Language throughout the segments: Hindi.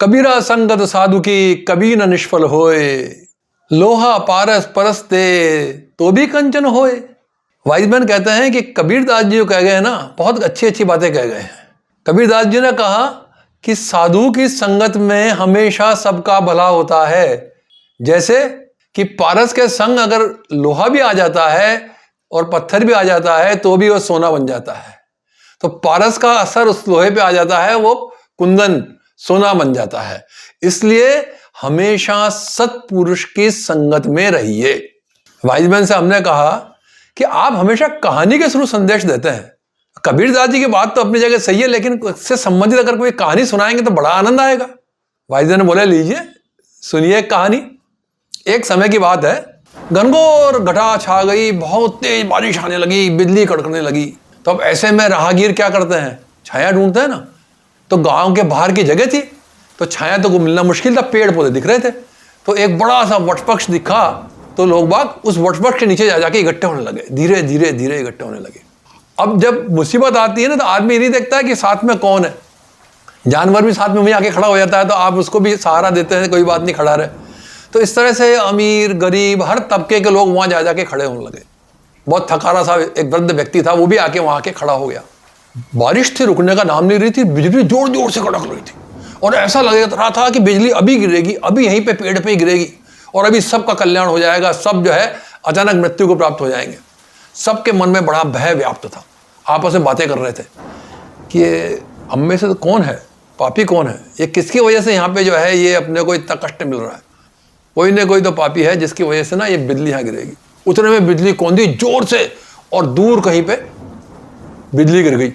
कबीरा संगत साधु की कभी न निष्फल होए, लोहा पारस परसते तो भी कंचन होए। वाइजमैन कहते हैं कि कबीरदास जी जो कह गए हैं ना, बहुत अच्छी अच्छी बातें कह गए हैं। कबीरदास जी ने कहा कि साधु की संगत में हमेशा सबका भला होता है। जैसे कि पारस के संग अगर लोहा भी आ जाता है और पत्थर भी आ जाता है तो भी वो सोना बन जाता है। तो पारस का असर उस लोहे पे आ जाता है, वो कुंदन सोना बन जाता है। इसलिए हमेशा सत्पुरुष की संगत में रहिए। वाइजमैन से हमने कहा कि आप हमेशा कहानी के थ्रू संदेश देते हैं। कबीरदास जी की बात तो अपनी जगह सही है, लेकिन इससे संबंधित अगर कोई कहानी सुनाएंगे तो बड़ा आनंद आएगा। वाइजमैन ने बोले, लीजिए सुनिए एक कहानी। एक समय की बात है, घनघोर घटा छा गई, बहुत तेज बारिश आने लगी, बिजली कड़कने लगी। तो अब ऐसे में राहगीर क्या करते हैं, छाया ढूंढते हैं ना। तो गांव के बाहर की जगह थी, तो छाया तो मिलना मुश्किल था, पेड़ पौधे दिख रहे थे। तो एक बड़ा सा वटवृक्ष दिखा, तो लोग बाग उस वटवृक्ष के नीचे जा जाके इकट्ठे होने लगे, धीरे धीरे धीरे इकट्ठे होने लगे। अब जब मुसीबत आती है ना, तो आदमी ये नहीं देखता है कि साथ में कौन है। जानवर भी साथ में वहीं आके खड़ा हो जाता है, तो आप उसको भी सहारा देते हैं, कोई बात नहीं, खड़ा रहे। तो इस तरह से अमीर गरीब हर तबके के लोग वहां जा जाके खड़े होने लगे। बहुत थकारा सा एक वृद्ध व्यक्ति था, वो भी आके वहां आके खड़ा हो गया। बारिश थी, रुकने का नाम नहीं रही थी, बिजली जोर जोर से कड़क रही थी और ऐसा लग रहा था कि बिजली अभी गिरेगी, अभी यहीं पे पेड़ पे गिरेगी और अभी सबका कल्याण हो जाएगा, सब जो है अचानक मृत्यु को प्राप्त हो जाएंगे। सबके मन में बड़ा भय व्याप्त था। आपस में बातें कर रहे थे कि ये हम में से तो कौन है, पापी कौन है, ये किसकी वजह से यहाँ पे जो है ये अपने को इतना कष्ट मिल रहा है। कोई ना कोई तो पापी है जिसकी वजह से ना ये बिजली यहाँ गिरेगी। उतने में बिजली कौंधी जोर से और दूर कहीं पे बिजली गिर गई।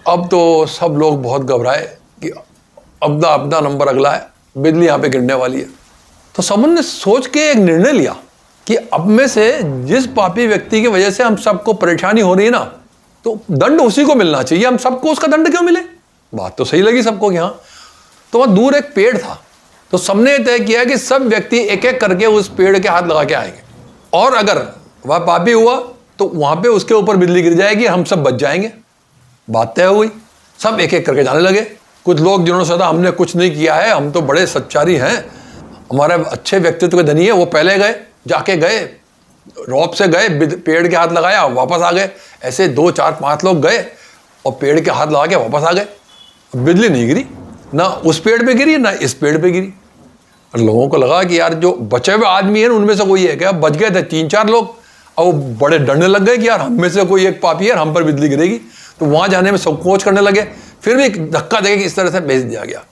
अब तो सब लोग बहुत घबराए कि अब अपना नंबर अगला है, बिजली यहाँ पे गिरने वाली है। तो सबने ने सोच के एक निर्णय लिया कि अब में से जिस पापी व्यक्ति की वजह से हम सबको परेशानी हो रही है ना, तो दंड उसी को मिलना चाहिए, हम सबको उसका दंड क्यों मिले। बात तो सही लगी सबको कि हाँ। तो वहाँ दूर एक पेड़ था, तो सबने तय किया कि सब व्यक्ति एक एक करके उस पेड़ के हाथ लगा के आएंगे और अगर वह पापी हुआ तो वहाँ पे उसके ऊपर बिजली गिर जाएगी, हम सब बच जाएंगे। बात तय हुई, सब एक एक करके जाने लगे। कुछ लोग जिन्होंने सोचा हमने कुछ नहीं किया है, हम तो बड़े सच्चारी हैं, हमारे अच्छे व्यक्तित्व के धनी है, वो पहले गए, जाके गए, रौब से गए, पेड़ के हाथ लगाया, वापस आ गए। ऐसे 2 4 5 लोग गए और पेड़ के हाथ लगा के वापस आ गए। बिजली नहीं गिरी, ना उस पेड़ पे गिरी ना इस पेड़ पे गिरी। और लोगों को लगा कि यार जो बचे हुए आदमी है उनमें से कोई है क्या। बच गए थे 3 4 लोग, और वो बड़े डरने लग गए कि यार हम में से कोई एक पापी है, हम पर बिजली गिरेगी। तो वहां जाने में संकोच करने लगे, फिर भी धक्का देके इस तरह से भेज दिया गया।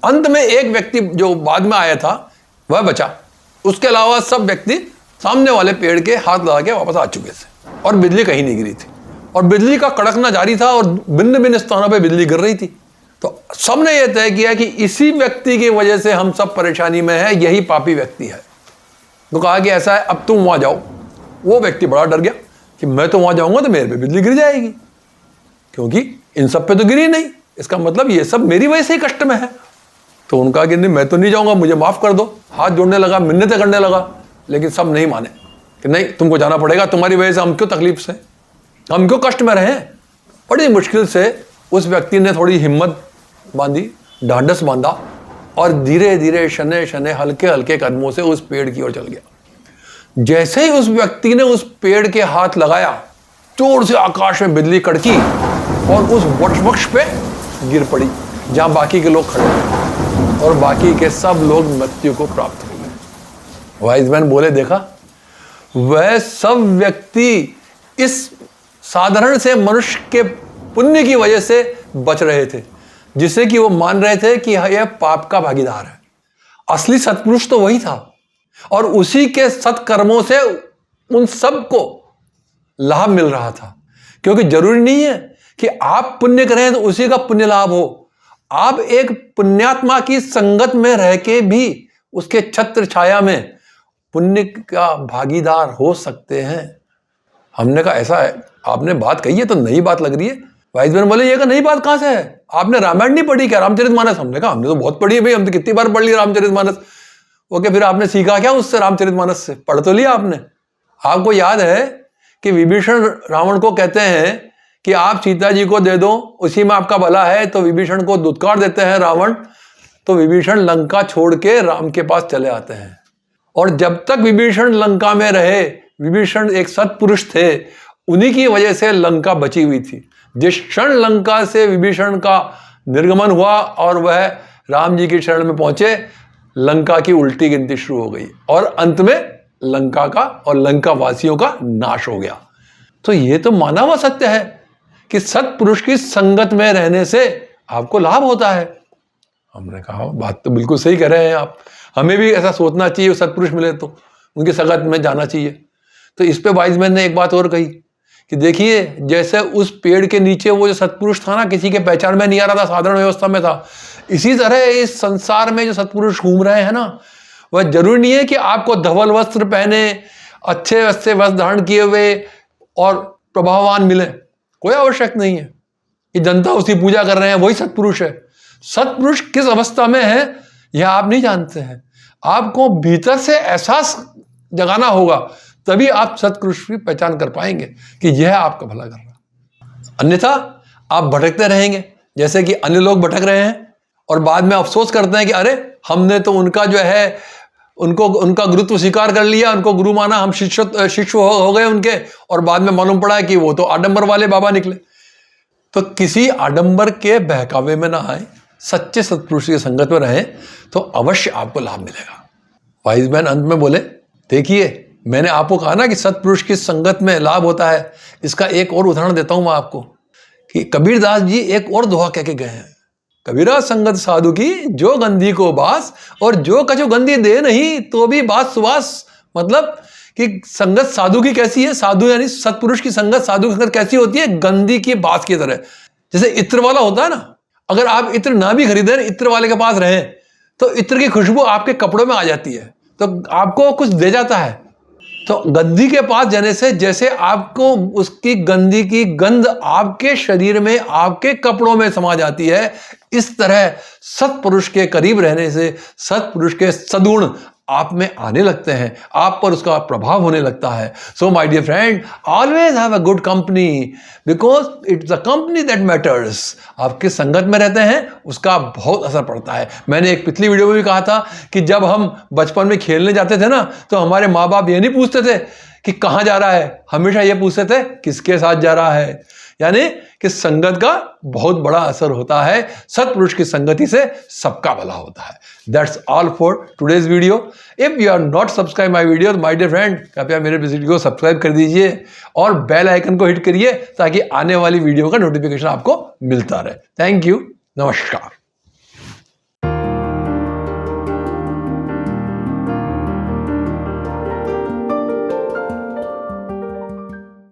अंत में एक व्यक्ति जो बाद में आया था वह बचा, उसके अलावा सब व्यक्ति सामने वाले पेड़ के हाथ लगा के वापस आ चुके थे और बिजली कहीं नहीं गिरी थी और बिजली का कड़कना जारी था और भिन्न भिन्न स्थानों पर बिजली गिर रही थी। तो सबने यह तय किया कि इसी व्यक्ति की वजह से हम सब परेशानी में है, यही पापी व्यक्ति है। तो कहा कि ऐसा है, अब तुम वहां जाओ। वो व्यक्ति बड़ा डर गया कि मैं तो वहां जाऊंगा तो मेरे पे बिजली गिर जाएगी, क्योंकि इन सब पे तो गिरी नहीं, इसका मतलब ये सब मेरी वजह से ही कष्ट में है। तो उनका कि नहीं, मैं तो नहीं जाऊंगा, मुझे माफ कर दो। हाथ जोड़ने लगा, मिन्नतें करने लगा, लेकिन सब नहीं माने कि नहीं तुमको जाना पड़ेगा, तुम्हारी वजह से हम क्यों तकलीफ से, हम क्यों कष्ट में रहे। बड़ी मुश्किल से उस व्यक्ति ने थोड़ी हिम्मत बांधी, ढांढस बांधा और धीरे धीरे शने शने हल्के हल्के कदमों से उस पेड़ की ओर चल गया। जैसे ही उस व्यक्ति ने उस पेड़ के हाथ लगाया, जोर से आकाश में बिजली कड़की और उस वटवृक्ष पे गिर पड़ी जहां बाकी के लोग खड़े थे और बाकी के सब लोग मृत्यु को प्राप्त हो गए। वाइजमैन बोले, देखा वह सब व्यक्ति इस साधारण से मनुष्य के पुण्य की वजह से बच रहे थे, जिसे कि वो मान रहे थे कि यह पाप का भागीदार है। असली सत्पुरुष तो वही था और उसी के सत्कर्मों से उन सबको लाभ मिल रहा था। क्योंकि जरूरी नहीं है कि आप पुण्य करें तो उसी का पुण्य लाभ हो। आप एक पुण्यात्मा की संगत में रह के भी उसके छत्र छाया में पुण्य का भागीदार हो सकते हैं। हमने कहा ऐसा है, आपने बात कही है तो नई बात लग रही है। वाइजमैन बोले, ये नई बात कहां से है, आपने रामायण नहीं पढ़ी क्या, रामचरितमानस। हमने कहा हमने तो बहुत पढ़ी है भाई, हम तो कितनी बार पढ़ लिया रामचरितमानस। ओके, फिर आपने सीखा क्या उससे, रामचरितमानस से पढ़ तो लिया आपने। आपको याद है कि विभीषण रावण को कहते हैं कि आप सीता जी को दे दो, उसी में आपका भला है। तो विभीषण को दुत्कार देते हैं रावण तो विभीषण लंका छोड़ के राम के पास चले आते हैं। और जब तक विभीषण लंका में रहे, विभीषण एक सत्पुरुष थे, उन्हीं की वजह से लंका बची हुई थी। जिस क्षण लंका से विभीषण का निर्गमन हुआ और वह राम जी की शरण में पहुंचे, लंका की उल्टी गिनती शुरू हो गई और अंत में लंका का और लंका वासियों का नाश हो गया। तो ये तो माना हुआ सत्य है कि सत्पुरुष की संगत में रहने से आपको लाभ होता है। हमने कहा बात तो बिल्कुल सही कह रहे हैं आप, हमें भी ऐसा सोचना चाहिए, सत्पुरुष मिले तो उनकी संगत में जाना चाहिए। तो इस पे वाइज मैन ने एक बात और कही कि देखिए, जैसे उस पेड़ के नीचे वो जो सत्पुरुष था ना, किसी के पहचान में नहीं आ रहा था, साधारण व्यवस्था में था, इसी तरह इस संसार में जो सत्पुरुष घूम रहे हैं ना, वह जरूरी नहीं है कि आपको धवल वस्त्र पहने, अच्छे अच्छे वस्त्र धारण किए हुए और प्रभाववान मिले। कोई आवश्यक नहीं है कि जनता उसकी पूजा कर रहे हैं वही सत्पुरुष है। सत्पुरुष किस अवस्था में है यह आप नहीं जानते हैं। आपको भीतर से एहसास जगाना होगा, तभी आप सत्पुरुष की पहचान कर पाएंगे कि यह आपका भला कर रहा। अन्यथा आप भटकते रहेंगे, जैसे कि अन्य लोग भटक रहे हैं और बाद में अफसोस करते हैं कि अरे हमने तो उनका जो है उनका गुरुत्व स्वीकार कर लिया, उनको गुरु माना, हम शिष्य हो गए उनके, और बाद में मालूम पड़ा है कि वो तो आडंबर वाले बाबा निकले। तो किसी आडंबर के बहकावे में ना आए, सच्चे सत्पुरुष की संगत में रहें तो अवश्य आपको लाभ मिलेगा। वाइज मैन अंत में बोले, देखिए मैंने आपको कहा ना कि सत्पुरुष की संगत में लाभ होता है। इसका एक और उदाहरण देता हूं मैं आपको कि कबीरदास जी एक और दोहा कह के गए हैं, कबीरा संगत साधु की जो गंधी को बास, और जो कछु गंधी दे नहीं तो भी बास सुबास। मतलब कि संगत साधु की कैसी है, साधु यानी सत्पुरुष की संगत साधु की संगत कैसी होती है, गंधी की बास की तरह। जैसे इत्र वाला होता है ना, अगर आप इत्र ना भी खरीदें, इत्र वाले के पास रहें तो इत्र की खुशबू आपके कपड़ों में आ जाती है, तो आपको कुछ दे जाता है। तो गंधी के पास जाने से जैसे आपको उसकी गंधी की गंध आपके शरीर में, आपके कपड़ों में समा जाती है, इस तरह सत्पुरुष के करीब रहने से सत्पुरुष के सद्गुण आप में आने लगते हैं, आप पर उसका प्रभाव होने लगता है। So my dear friend, always have a good company because it's the company that matters. आप किस संगत में रहते हैं उसका बहुत असर पड़ता है। मैंने एक पिछली वीडियो में भी कहा था कि जब हम बचपन में खेलने जाते थे ना, तो हमारे माँ बाप ये नहीं पूछते थे कि कहाँ जा रहा है, हमेशा ये पूछते थे किसके साथ जा रहा है। यानी कि संगत का बहुत बड़ा असर होता है, सत्पुरुष की संगति से सबका भला होता है। That's all for today's video. If you are not subscribe my video, my dear friend, कृपया मेरे वीडियो को सब्सक्राइब कर दीजिए और बेल आइकन को हिट करिए ताकि आने वाली वीडियो का नोटिफिकेशन आपको मिलता रहे। थैंक यू, नमस्कार।